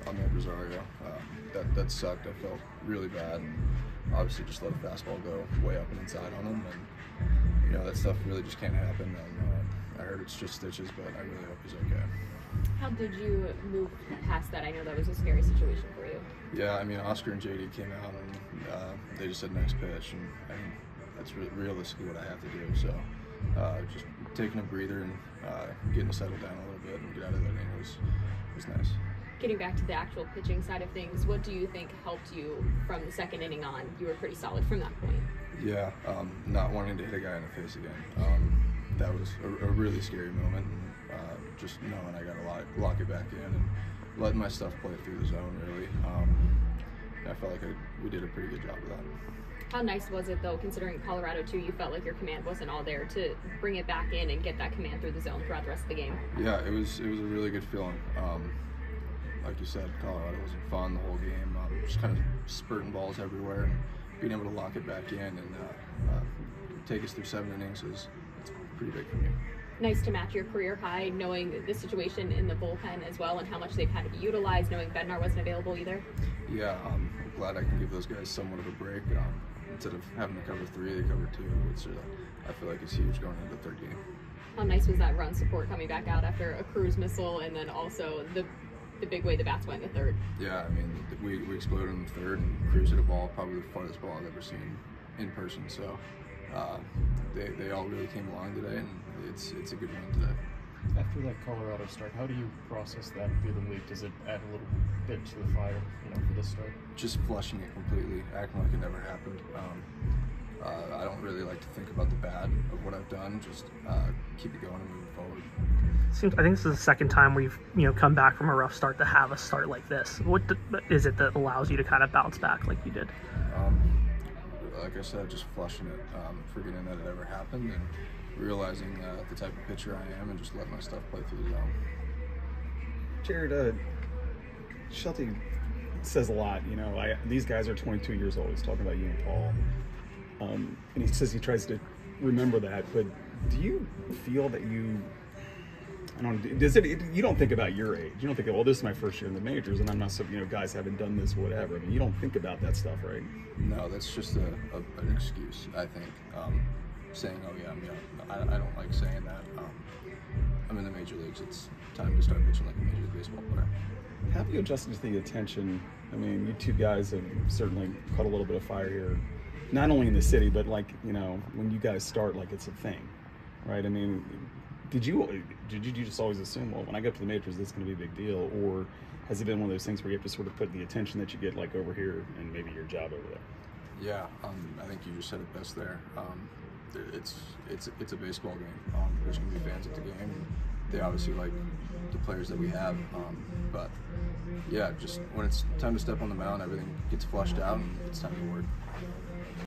on that Rosario. That sucked. I felt really bad, and obviously just let a fastball go way up and inside on him, and that stuff really just can't happen. And I heard it's just stitches, but I really hope he's okay. How did you move past that? I know that was a scary situation for you. Yeah, I mean, Oscar and JD came out and they just said next pitch, and I mean, that's realistically what I have to do. So just taking a breather and getting to settle down a little bit and get out of that inning was nice. Getting back to the actual pitching side of things, what do you think helped you from the second inning on? You were pretty solid from that point. Yeah, not wanting to hit a guy in the face again. That was a really scary moment. And, just knowing I got to lock it back in and letting my stuff play through the zone, really. I felt like we did a pretty good job of that. How nice was it, though, considering Colorado, too, you felt like your command wasn't all there, to bring it back in and get that command through the zone throughout the rest of the game? Yeah, it was a really good feeling. Like you said, Colorado wasn't fun the whole game. Just kind of spurting balls everywhere, and being able to lock it back in and take us through 7 innings is pretty big for me. Nice to match your career high, knowing the situation in the bullpen as well and how much they've had to be utilized, knowing Bednar wasn't available either. Yeah, I'm glad I can give those guys somewhat of a break. Instead of having to cover 3, they cover 2, which I feel like is huge going into the 3rd game. How nice was that run support coming back out after a cruise missile, and then also the big way the bats went in the 3rd? Yeah, I mean, we exploded in the 3rd and Cruz hit a ball, probably the farthest ball I've ever seen in person. So they all really came along today, and it's a good win today. After that Colorado start, how do you process that through the week? Does it add a little bit to the fire, for this start? Just flushing it completely, acting like it never happened. I don't really like to think about the bad of what I've done. Just keep it going and moving forward. I think this is the second time we've come back from a rough start to have a start like this. What is it that allows you to kind of bounce back like you did? Like I said, just flushing it, forgetting that it ever happened, and realizing the type of pitcher I am, and just letting my stuff play through the zone. Jared, Shelty says a lot. These guys are 22 years old. He's talking about you and Paul, and he says he tries to remember that. But do you feel that you don't think about your age? You don't think, well, this is my first year in the majors, and I'm not so, guys haven't done this, whatever. I mean, you don't think about that stuff, right? No, that's just an excuse, I think. Saying, oh yeah, I don't like saying that. I'm in the major leagues. It's time to start pitching like a major league baseball player. How have you adjusted to the attention? I mean, you two guys have certainly caught a little bit of fire here, not only in the city, but when you guys start, it's a thing, right? I mean, did you just always assume, well, when I get up to the majors, this is going to be a big deal, or has it been one of those things where you have to sort of put the attention that you get over here and maybe your job over there? Yeah, I think you just said it best there. It's a baseball game. There's going to be fans at the game, and they obviously like the players that we have. But yeah, just when it's time to step on the mound, everything gets flushed out, and it's time to work.